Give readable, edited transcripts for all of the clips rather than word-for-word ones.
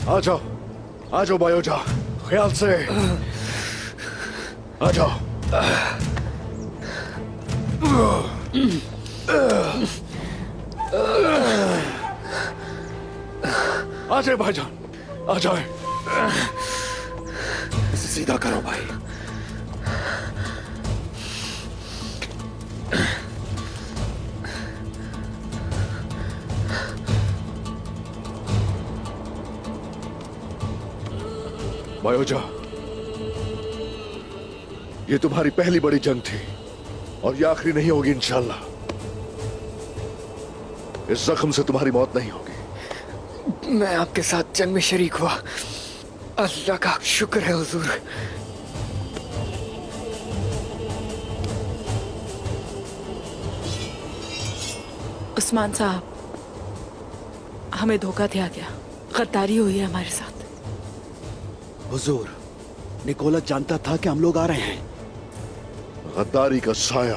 आ जाओ बायोजा, ख्याल से आ जाओ। आ जाए भाईजान, आ जाए। सीधा करो भाई। बायोजा, ये तुम्हारी पहली बड़ी जंग थी और ये आखिरी नहीं होगी इंशाल्लाह। इस जख्म से तुम्हारी मौत नहीं होगी। मैं आपके साथ जंग में शरीक हुआ, अल्लाह का शुक्र है हुजूर। उस्मान साहब, हमें धोखा दिया गया, गद्दारी हुई है हमारे साथ। हुजूर, निकोलस जानता था कि हम लोग आ रहे हैं। गद्दारी का साया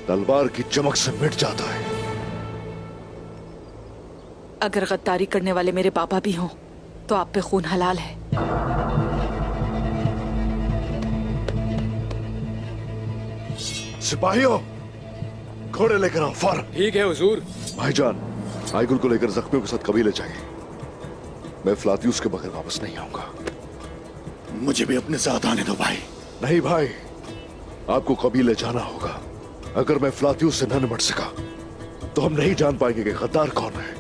तलवार की चमक से मिट जाता है। अगर गद्दारी करने वाले मेरे पापा भी हों तो आप पे खून हलाल है। सिपाहियों, घोड़े लेकर आओ फौरन। ठीक है हुजूर। भाईजान, आइगुल को लेकर जख्मियों के साथ कबीले चाहिए। मैं फ्लातियुस के बगैर वापस नहीं आऊंगा। मुझे भी अपने साथ आने दो भाई। नहीं भाई, आपको कबीले जाना होगा। अगर मैं फ्लातियुस से न निपट सका तो हम नहीं जान पाएंगे कि गद्दार कौन है।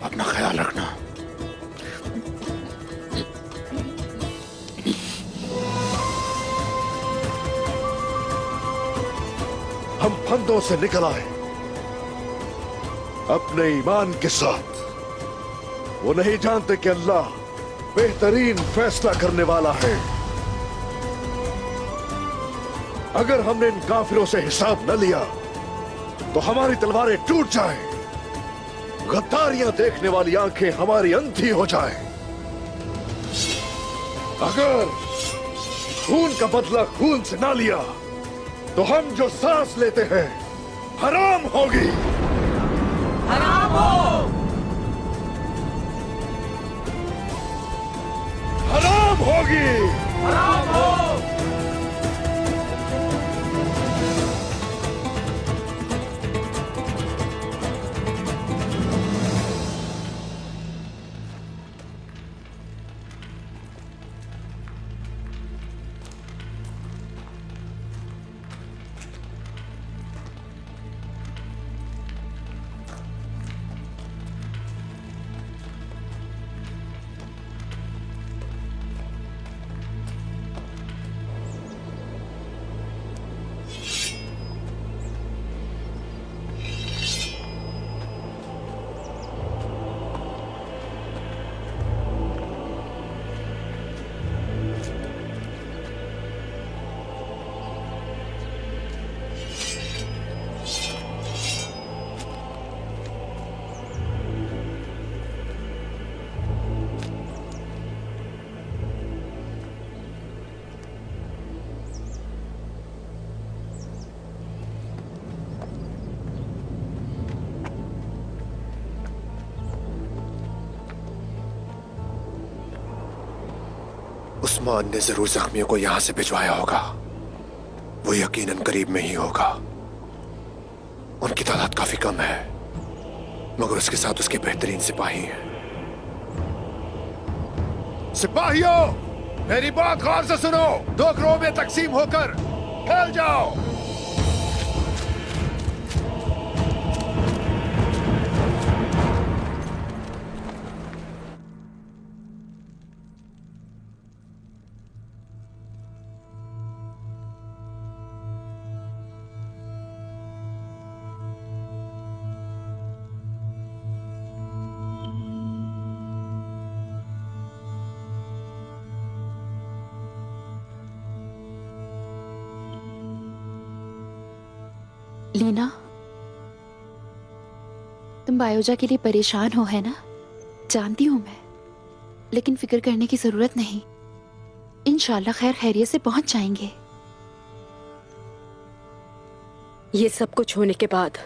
अपना ख्याल रखना। हम फंदों से निकल आए अपने ईमान के साथ। वो नहीं जानते कि अल्लाह बेहतरीन फैसला करने वाला है। अगर हमने इन काफिरों से हिसाब न लिया तो हमारी तलवारें टूट जाए, गद्दारियां देखने वाली आंखें हमारी अंधी हो जाए। अगर खून का बदला खून से ना लिया तो हम जो सांस लेते हैं हराम होगी। हराम हो। हराम होगी। हराम हो। उस्मान ने जरूर जख्मियों को यहां से भिजवाया होगा। वो यकीनन करीब में ही होगा। उनकी तादाद काफी कम है, मगर उसके साथ उसके बेहतरीन सिपाही हैं। सिपाहियों, मेरी बात गौर से सुनो। 2 ग्रोह में तकसीम होकर फैल जाओ। लीना, तुम बायोजा के लिए परेशान हो, है ना? जानती हूं मैं, लेकिन फिक्र करने की जरूरत नहीं। इंशाल्लाह खैर खैरियत से पहुंच जाएंगे। ये सब कुछ होने के बाद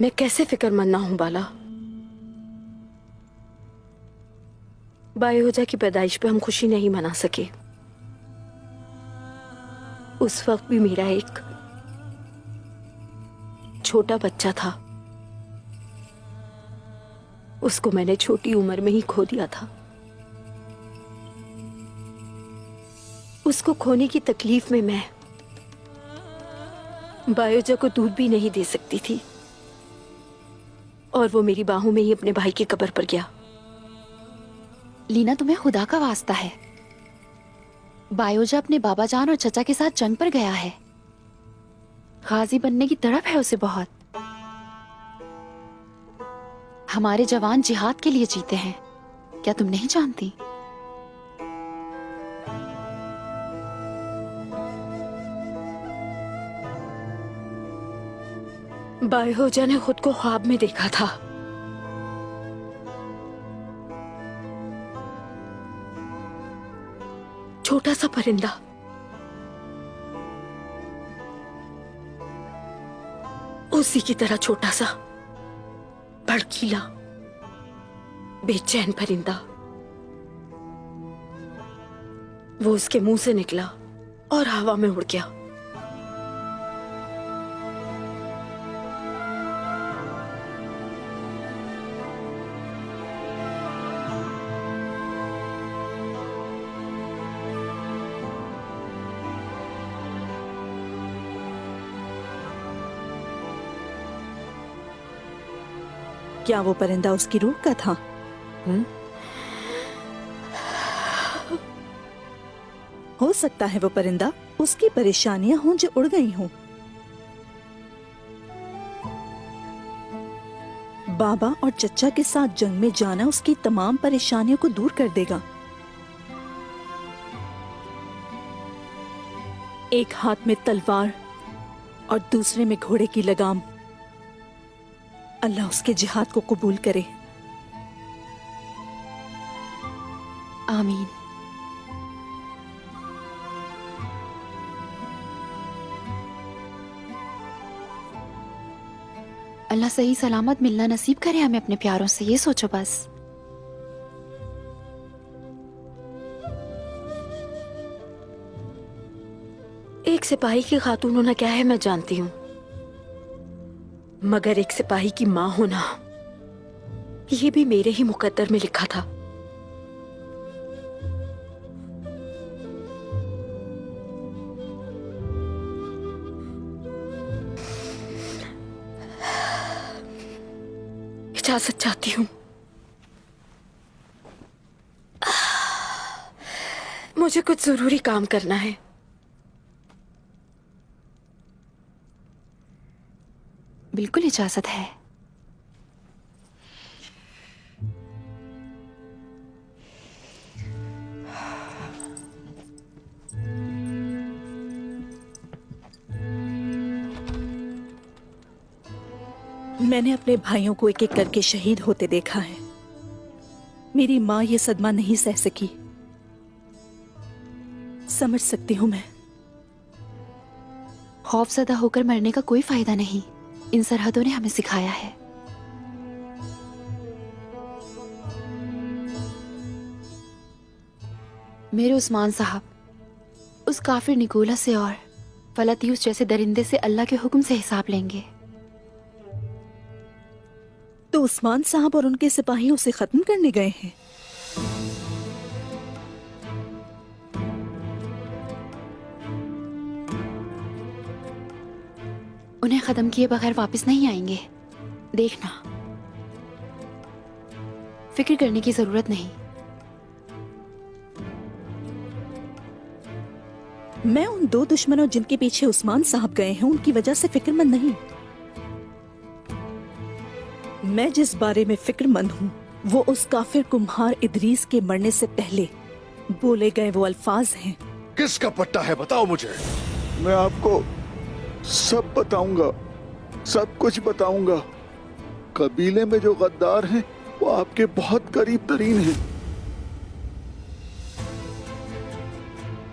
मैं कैसे फिक्रमंद ना हूं बाला? बायोजा की पैदाइश पे हम खुशी नहीं मना सके। उस वक्त भी मेरा एक छोटा बच्चा था, उसको मैंने छोटी उम्र में ही खो दिया था। उसको खोने की तकलीफ में मैं बायोजा को दूध भी नहीं दे सकती थी और वो मेरी बाहों में ही अपने भाई की कब्र पर गया। लीना, तुम्हें खुदा का वास्ता है, बायोजा अपने बाबा जान और चचा के साथ जंग पर गया है। गाजी बनने की तड़प है उसे बहुत। हमारे जवान जिहाद के लिए जीते हैं, क्या तुम नहीं जानती? बायोजा ने खुद को ख्वाब में देखा था। छोटा सा परिंदा, उसी की तरह छोटा सा, भड़कीला, बेचैन परिंदा। वो उसके मुंह से निकला और हवा में उड़ गया। क्या वो परिंदा उसकी रूह का था? हो सकता है वो परिंदा उसकी परेशानियां हों जो उड़ गई हों। बाबा और चचा के साथ जंग में जाना उसकी तमाम परेशानियों को दूर कर देगा। एक हाथ में तलवार और दूसरे में घोड़े की लगाम। अल्लाह उसके जिहाद को कबूल करे। आमीन। अल्लाह सही सलामत मिलना नसीब करे हमें अपने प्यारों से, ये सोचो बस। एक सिपाही की खातून होना क्या है मैं जानती हूं, मगर एक सिपाही की मां होना, ये भी मेरे ही मुकद्दर में लिखा था। इजाजत चाहती हूं, मुझे कुछ जरूरी काम करना है। बिल्कुल इजाजत है। मैंने अपने भाइयों को एक एक करके शहीद होते देखा है। मेरी माँ ये सदमा नहीं सह सकी। समझ सकती हूँ मैं। खौफजदा होकर मरने का कोई फायदा नहीं, इन सरहदों ने हमें सिखाया है। मेरे उस्मान साहब, उस काफिर निकोला से और फलतियूस जैसे दरिंदे से अल्लाह के हुक्म से हिसाब लेंगे। तो उस्मान साहब और उनके सिपाही उसे खत्म करने गए हैं। उन्हें खत्म किए बगैर वापस नहीं आएंगे, देखना। फिक्र करने की जरूरत नहीं। मैं उन दो दुश्मनों जिनके पीछे उस्मान साहब गए हैं उनकी वजह से फिक्रमंद नहीं। मैं जिस बारे में फिक्रमंद हूँ वो उस काफिर कुम्हार इदरीस के मरने से पहले बोले गए वो अल्फाज हैं। किसका पट्टा है बताओ मुझे। मैं आपको सब बताऊंगा, सब कुछ बताऊंगा। कबीले में जो गद्दार हैं वो आपके बहुत करीब तरीन हैं।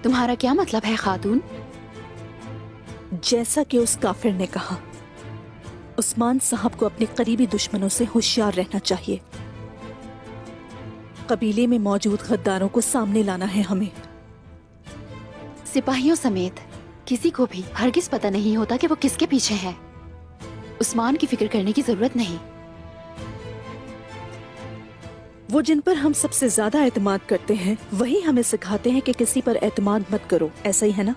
तुम्हारा क्या मतलब है खातून? जैसा कि उस काफिर ने कहा, उस्मान साहब को अपने करीबी दुश्मनों से होशियार रहना चाहिए। कबीले में मौजूद गद्दारों को सामने लाना है हमें। सिपाहियों समेत किसी को भी हरगिज पता नहीं होता कि वो किसके पीछे है। उस्मान की फिक्र करने की जरूरत नहीं। वो जिन पर हम सबसे ज्यादा एतमाद करते हैं वही हमें सिखाते हैं कि किसी पर एतमाद मत करो। ऐसा ही है ना?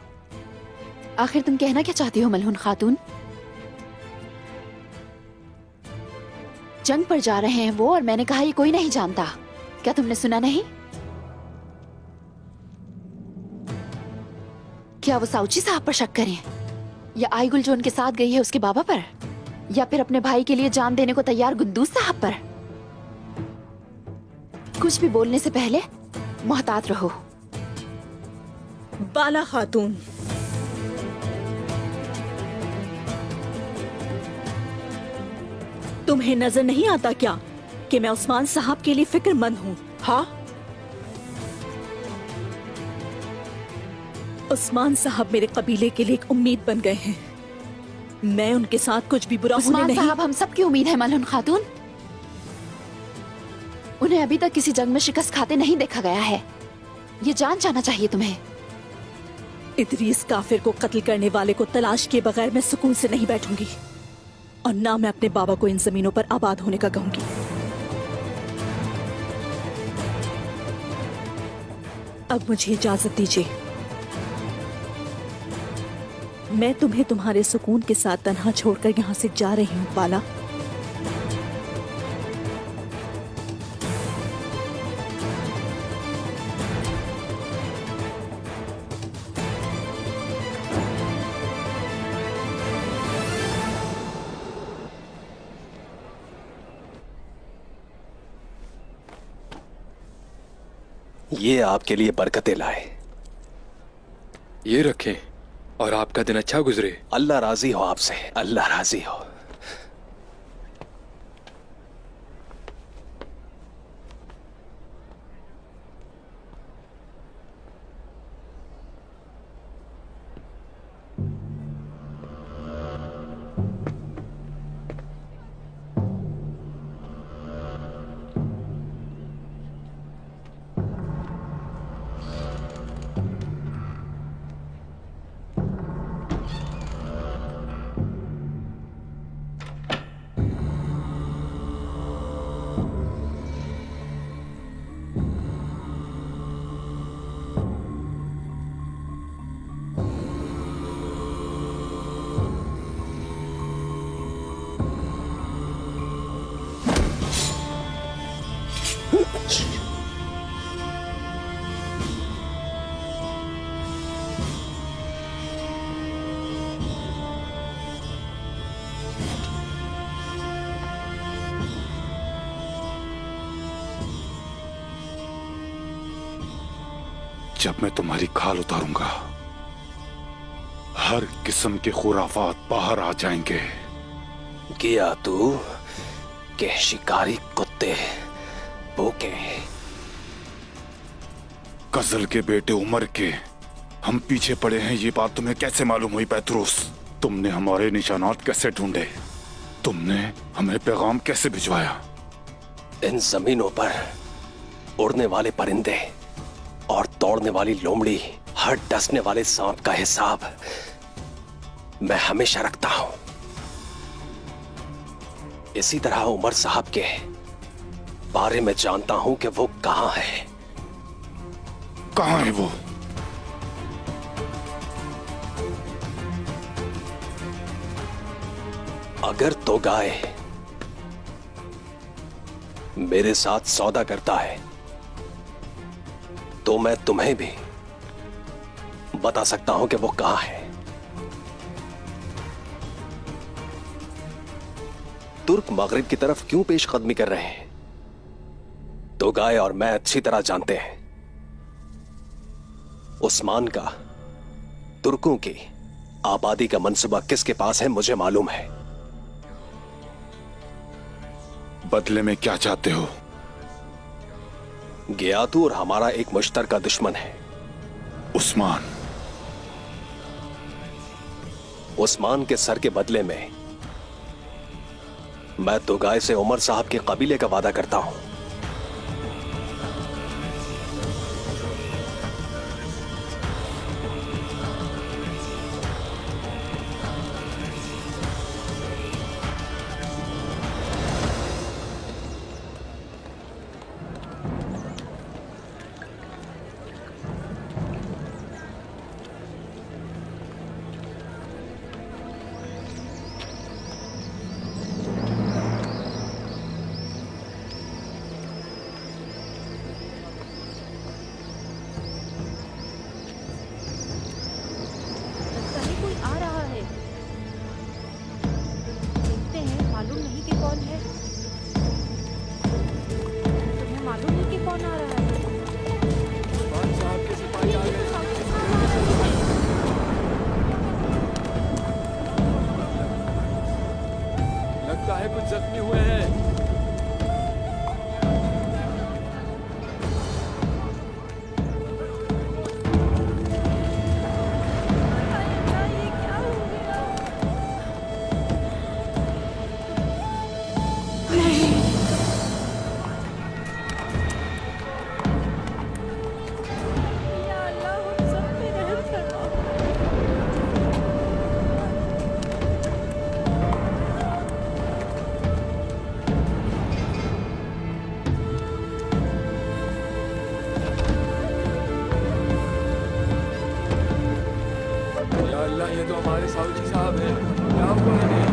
आखिर तुम कहना क्या चाहती हो मलहून खातून? जंग पर जा रहे हैं वो, और मैंने कहा ये कोई नहीं जानता। क्या तुमने सुना नहीं? क्या वो साउची साहब पर शक करें, या आईगुल जो उनके साथ गई है उसके बाबा पर, या फिर अपने भाई के लिए जान देने को तैयार गुंदूस साहब पर? कुछ भी बोलने से पहले मुहतात रहो। बाला खातून, तुम्हें नजर नहीं आता क्या कि मैं उस्मान साहब के लिए फिक्रमंद हूँ? हाँ, उस्मान साहब मेरे कबीले के लिए एक उम्मीद बन गए हैं। मैं उनके साथ कुछ भी बुरा होने उस्मान नहीं। साहब हम सबकी उम्मीद है मलहून खातून। उन्हें अभी तक किसी जंग में शिकस्त खाते नहीं देखा गया है, ये जान जाना चाहिए तुम्हें। इदरीस काफिर को कत्ल करने वाले को तलाश किए बगैर मैं सुकून से नहीं बैठूंगी, और ना मैं अपने बाबा को इन जमीनों पर आबाद होने का कहूंगी। अब मुझे इजाजत दीजिए, मैं तुम्हें तुम्हारे सुकून के साथ तन्हा छोड़कर यहाँ से जा रही हूँ बाला। ये आपके लिए बरकतें लाए। ये रखें और आपका दिन अच्छा गुजरे। अल्लाह राजी हो आपसे, अल्लाह राजी हो। जब मैं तुम्हारी खाल उतारूंगा, हर किस्म के खुराफात बाहर आ जाएंगे। गया तू के शिकारी कुत्ते भूखे। गजल के बेटे उमर के हम पीछे पड़े हैं, ये बात तुम्हें कैसे मालूम हुई पैतरूस? तुमने हमारे निशानात कैसे ढूंढे? तुमने हमें पैगाम कैसे भिजवाया? इन जमीनों पर उड़ने वाले परिंदे और दौड़ने वाली लोमड़ी, हर डसने वाले सांप का हिसाब मैं हमेशा रखता हूं। इसी तरह उमर साहब के बारे में जानता हूं कि वो कहां है। कहां है वो? अगर तो गाय मेरे साथ सौदा करता है तो मैं तुम्हें भी बता सकता हूं कि वो कहां है। तुर्क मगरिब की तरफ क्यों पेशकदमी कर रहे हैं, तो गाय और मैं अच्छी तरह जानते हैं। उस्मान का तुर्कों की आबादी का मंसूबा किसके पास है मुझे मालूम है। बदले में क्या चाहते हो? गियातू और हमारा एक मुश्तरका दुश्मन है, उस्मान। उस्मान के सर के बदले में मैं तो गाय से उमर साहब के कबीले का वादा करता हूं। लगता है कुछ जख्मी हुए हैं। या अल्लाह, ये तो हमारे साहूजी साहब हैं। क्या हुआ इन्हें?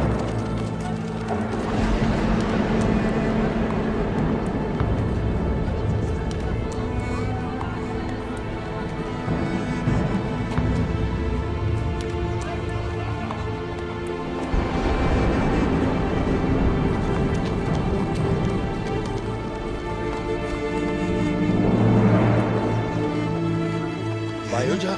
बायोजा,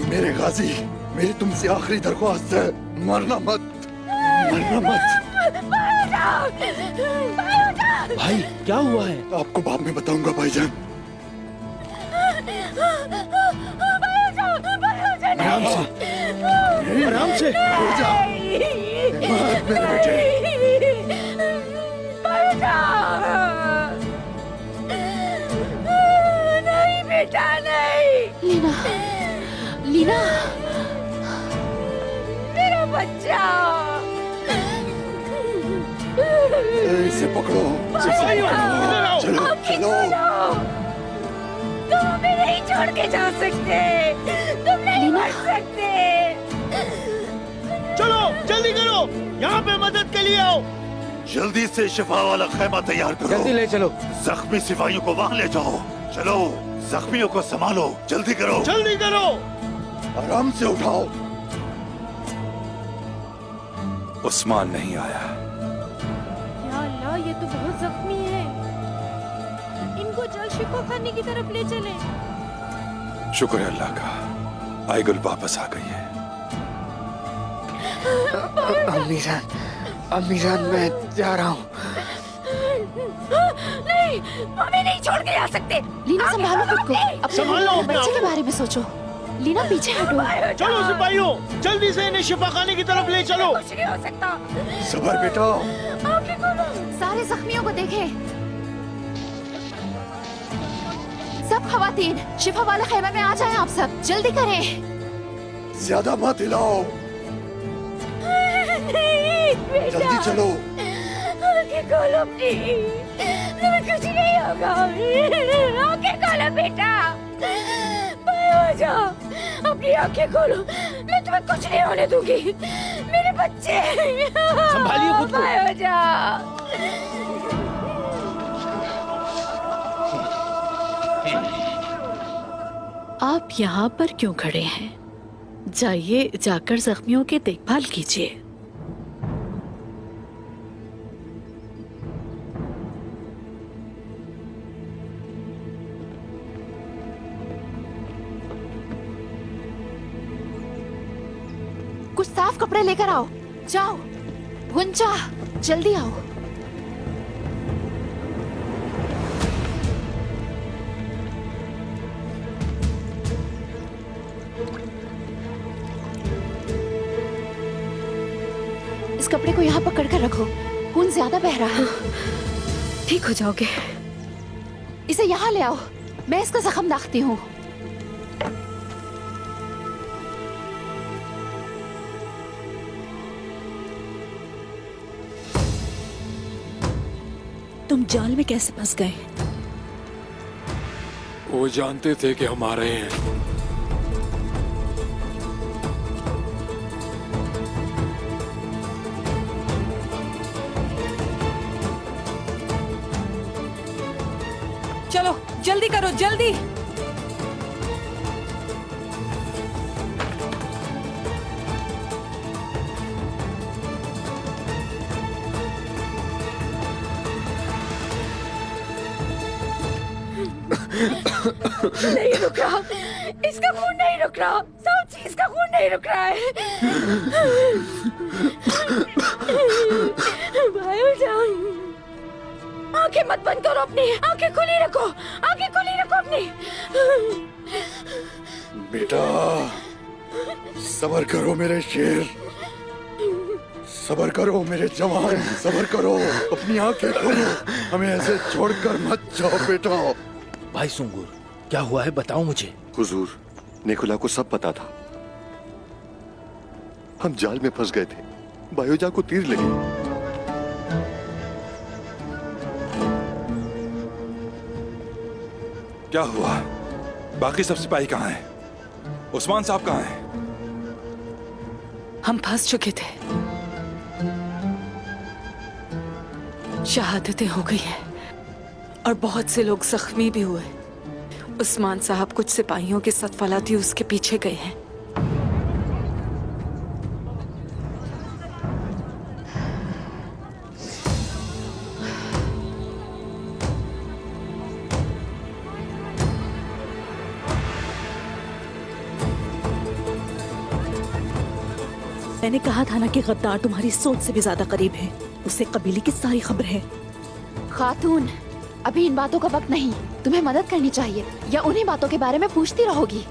मेरे गाजी, मेरी तुमसे आखिरी दरख्वास्त है, मरना मत, मरना मत। भाई क्या हुआ है? आपको बाद में बताऊंगा भाईजान। आराम से, आराम से। जा, मत मेरे बेटे। नहीं बेटा, नहीं। लीना, लीना, मेरा बच्चा। इसे पकड़ो, चलो, चलो। तुम हमें नहीं छोड़ के जा सकते, तुम नहीं मर सकते। चलो जल्दी करो, यहाँ पे मदद के लिए आओ। जल्दी से शिफा वाला खैमा तैयार करो। जल्दी ले चलो, जख्मी सिपाहियों को वहां ले जाओ। चलो, जख्मियों को संभालो, जल्दी करो, जल्दी करो। आराम से उठाओ। उस्मान नहीं आया। या अल्लाह, ये तो बहुत जख्मी है। इनको जल्द शिफा खाने की तरफ ले चले। शुक्र है अल्लाह का, आईगुल वापस आ गई है। अमीरान, मैं जा रहा हूँ। नहीं, हमें नहीं छोड़ के जा सकते। लीना संभालो खुद को, अपने संभालो अपने बच्चे आप के बारे में सोचो। लीना पीछे हटो। चलो सिपाहियों, जल्दी से इन्हें शिफा खाने की तरफ ले चलो। कुछ नहीं हो सकता। सबर बेटा। आंखें खोलो। सारे जख्मियों को देखें। सब खवातीन शिफा वाले खेमे में आ जाएं, आप सब जल्दी करें। ज्यादा मत हिलाओ, नहीं बेटा, जल्दी चलो। आंखें खोलो प्लीज, तुम्हें कुछ नहीं होगा। आंखें खोलो बेटा, हो जाओ, अपनी आंखें खोलो। मैं तुम्हें कुछ नहीं होने दूंगी, मेरे बच्चे। संभालिए खुद को। हो जाओ। आप यहाँ पर क्यों खड़े हैं? जाइए, जाकर जख्मियों की देखभाल कीजिए। कुछ साफ कपड़े लेकर आओ। जाओ गुंजा, जल्दी आओ। इस कपड़े को यहाँ पकड़ कर रखो, खून ज्यादा बह रहा है। ठीक हो जाओगे। इसे यहाँ ले आओ, मैं इसका जख्म दागती हूँ। तुम जाल में कैसे फंस गए? वो जानते थे कि हम आ रहे हैं। चलो जल्दी करो जल्दी। नहीं रुक रहा, इसका खून नहीं रुक रहा, सब चीज का खून नहीं रुक रहा है। भाई जान, आंखें मत बंद करो अपनी, आंखें खुली रखो, आंखें खुली रखो अपनी। बेटा सबर करो मेरे शेर, सबर करो मेरे जवान, सबर करो, अपनी आंखें खोलो, हमें ऐसे छोड़कर मत जाओ बेटा। भाई सुंगूर, क्या हुआ है बताओ मुझे। हुजूर, निकोला को सब पता था। हम जाल में फंस गए थे, बायोजा को तीर लगे। क्या हुआ? बाकी सब सिपाही कहाँ हैं? उस्मान साहब कहाँ हैं? हम फंस चुके थे, शहादतें हो गई हैं और बहुत से लोग जख्मी भी हुए। उस्मान साहब कुछ सिपाहियों के साथ फलाती उसके पीछे गए हैं। मैंने कहा था ना कि गद्दार तुम्हारी सोच से भी ज्यादा करीब है। उसे कबीले की सारी खबर है। खातून, अभी इन बातों का वक्त नहीं। तुम्हें मदद करनी चाहिए या उन्हीं बातों के बारे में पूछती रहोगी।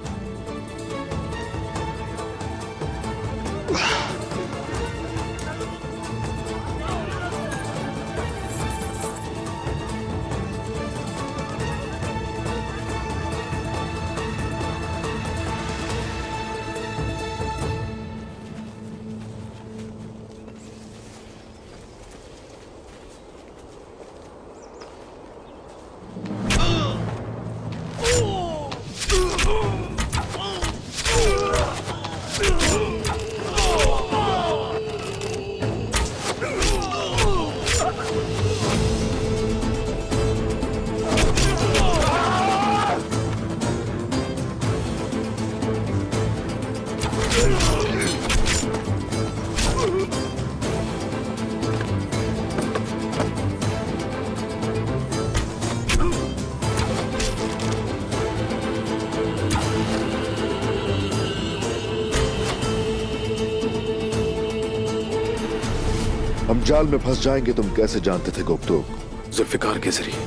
हम जाल में फंस जाएंगे तुम कैसे जानते थे गुप्तुक? जुल्फिकार के जरिए।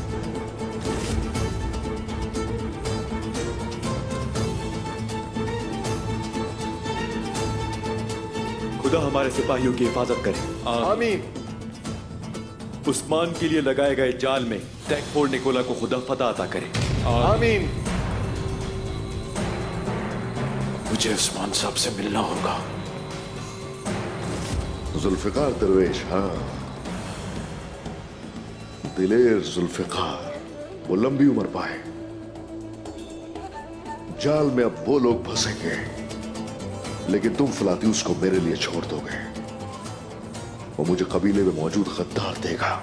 खुदा हमारे सिपाहियों की हिफाजत करे। आमीन। उस्मान के लिए लगाए गए जाल में टैगफोर्ड निकोला को खुदा फतह अता करे। आमीन। मुझे उस्मान साहब से मिलना होगा। जुल्फिकार दरवेश, हाँ, दिलेर जुल्फिकार, वो लंबी उम्र पाए। जाल में अब वो लोग फंसेंगे, लेकिन तुम फलातीउस को मेरे लिए छोड़ दोगे। वो मुझे कबीले में मौजूद गद्दार देगा।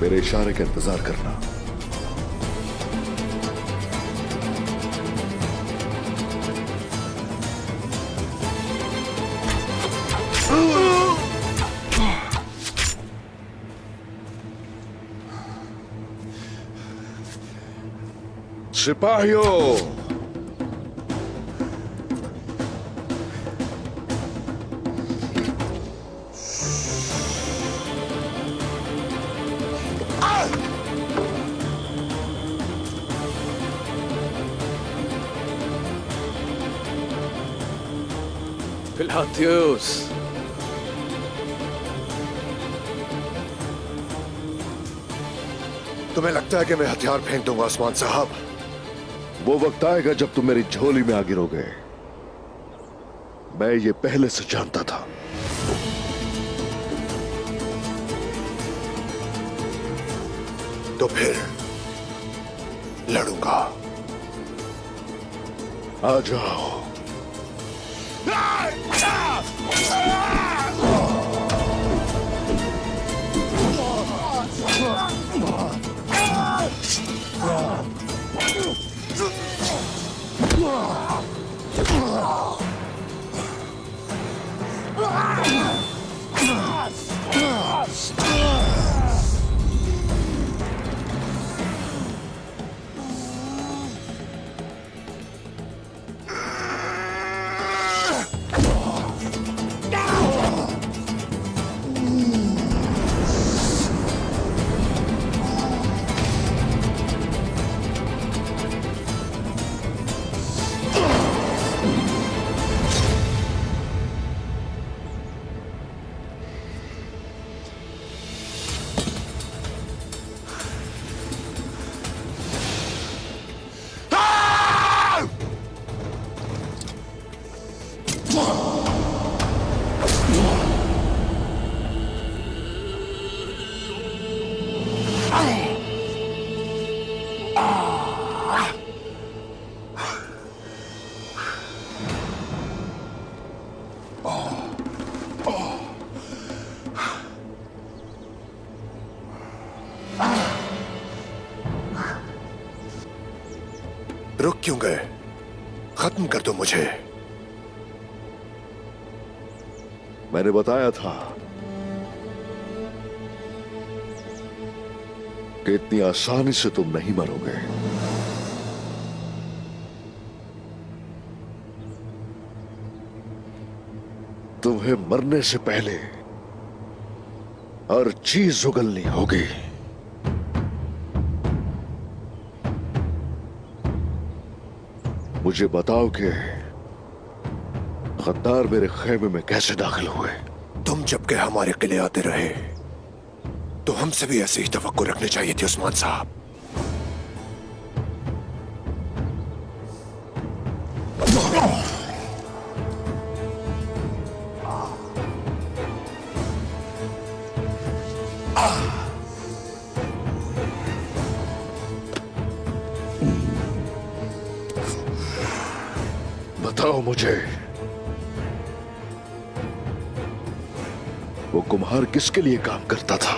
मेरे इशारे का इंतजार करना। सिपाहियों, फिलातियुस, तुम्हें लगता है कि मैं हथियार फेंक दूंगा उस्मान साहब? वो वक्त आएगा जब तुम मेरी झोली में आ गिरोगे। मैं ये पहले से जानता था। तो फिर लड़ूंगा। आ जाओ। रुक क्यों गए? खत्म कर दो मुझे। मैंने बताया था कि इतनी आसानी से तुम नहीं मरोगे। तुम्हें मरने से पहले हर चीज उगलनी होगी। मुझे बताओ कि गद्दार मेरे खेमे में कैसे दाखिल हुए? तुम जब के हमारे किले आते रहे तो हमसे भी ऐसे ही तवक्को रखनी चाहिए थी उस्मान साहब। बताओ मुझे, वो कुम्हार किसके लिए काम करता था?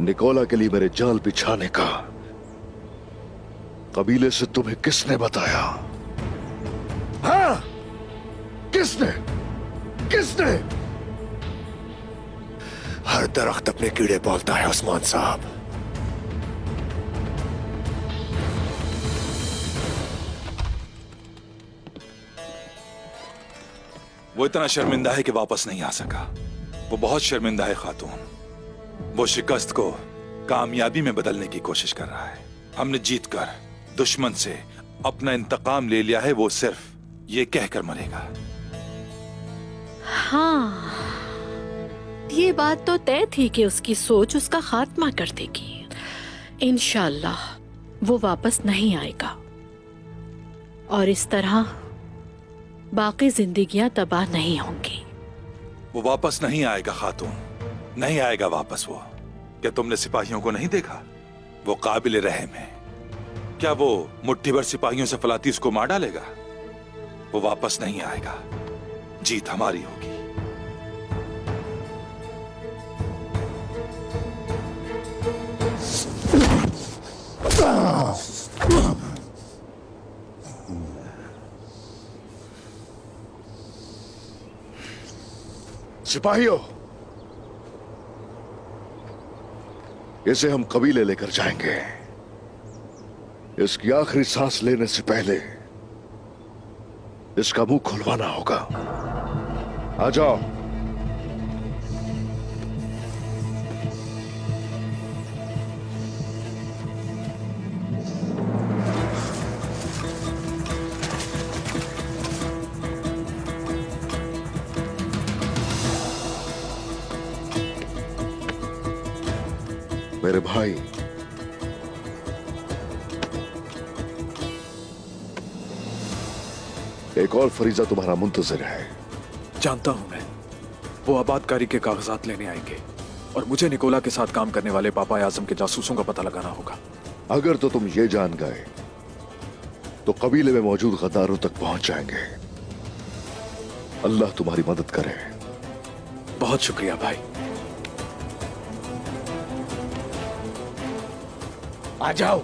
निकोला के लिए मेरे जाल बिछाने का कबीले से तुम्हें किसने बताया? हाँ? किसने? किसने? हर दरख्त अपने कीड़े पालता है उस्मान साहब। वो इतना शर्मिंदा है कि वापस नहीं आ सका। वो बहुत शर्मिंदा है खातून। वो शिकस्त को कामयाबी में बदलने की कोशिश कर रहा है। हमने जीतकर दुश्मन से अपना इंतकाम ले लिया है। वो सिर्फ ये कहकर मरेगा। हाँ, ये बात तो तय थी कि उसकी सोच उसका खात्मा कर देगी। इंशाल्लाह वो वापस नहीं आएगा और इस तरह बाकी जिंदगियां तबाह नहीं होंगी। वो वापस नहीं आएगा खातून, नहीं आएगा वापस वो। क्या तुमने सिपाहियों को नहीं देखा? वो काबिल रहम है। क्या वो मुट्ठी भर सिपाहियों से फलातीस को मार डालेगा? वो वापस नहीं आएगा। जीत हमारी होगी। सिपाहियों, इसे हम कबीले लेकर जाएंगे। इसकी आखिरी सांस लेने से पहले इसका मुंह खुलवाना होगा। आ जाओ। मेरे भाई, एक और फरीजा तुम्हारा मुंतजिर है। जानता हूं मैं। वो आबादकारी के कागजात लेने आएंगे और मुझे निकोला के साथ काम करने वाले पापा आजम के जासूसों का पता लगाना होगा। अगर तो तुम ये जान गए तो कबीले में मौजूद गद्दारों तक पहुंच जाएंगे। अल्लाह तुम्हारी मदद करे। बहुत शुक्रिया भाई। आ जाओ।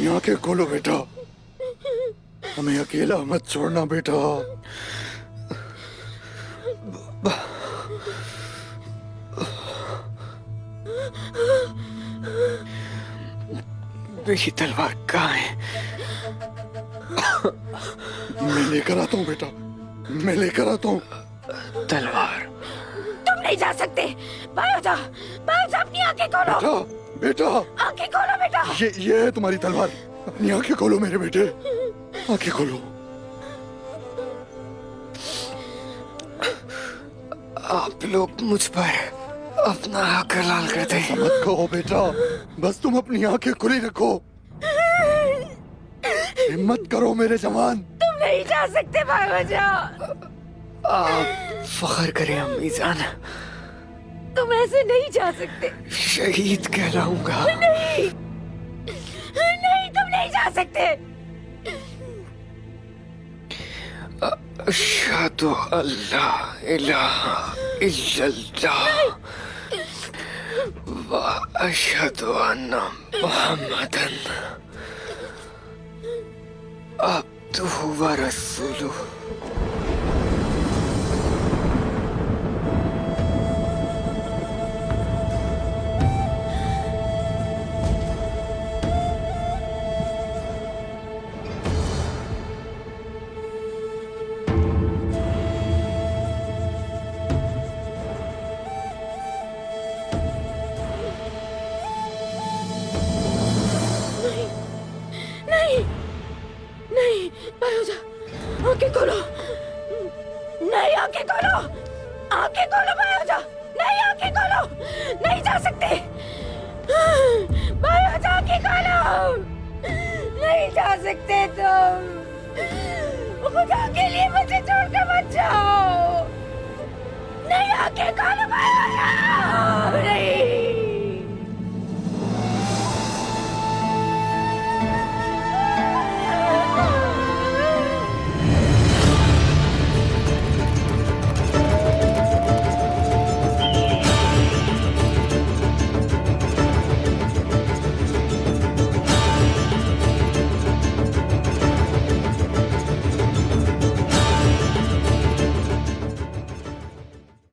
आंखें खोलो बेटा, हमें अकेला मत छोड़ना बेटा। मेरी तलवार कहाँ है? मैं लेकर आता हूँ बेटा, मैं लेकर आता हूँ। तलवार तुम नहीं जा सकते। बायोजा, बायोजा अपनी आंखें खोलो। बेटा, आंखें खोलो बेटा। ये है तुम्हारी तलवार। अपनी आंखें खोलो मेरे बेटे, आंखें खोलो। आप लोग मुझ पर अपना हक हलाल कर दे। मत कहो बेटा, बस तुम अपनी आंखें खुली रखो। हिम्मत करो मेरे जवान। तुम नहीं जा सकते बायोजा। आप फख्र करें अम्मी जान, तुम ऐसे नहीं जा सकते। शहीद कहलाऊंगा। नहीं, नहीं तुम नहीं जा सकते। अशहदु अल्ला इलाहा इल्लल्लाह व अशहदु अन्ना मुहम्मदन अब्दुहु व रसूलुहु। नहीं, नहीं बायोजा, आंखें खोलो। नहीं आंखें खोलो, आंखें खोलो बायोजा। नहीं आंखें खोलो, नहीं जा सकते। बायोजा आंखें खोलो, नहीं जा सकते तुम। खुदा के लिए मुझे छोड़कर मत जाओ। नहीं आंखें खोलो बायोजा।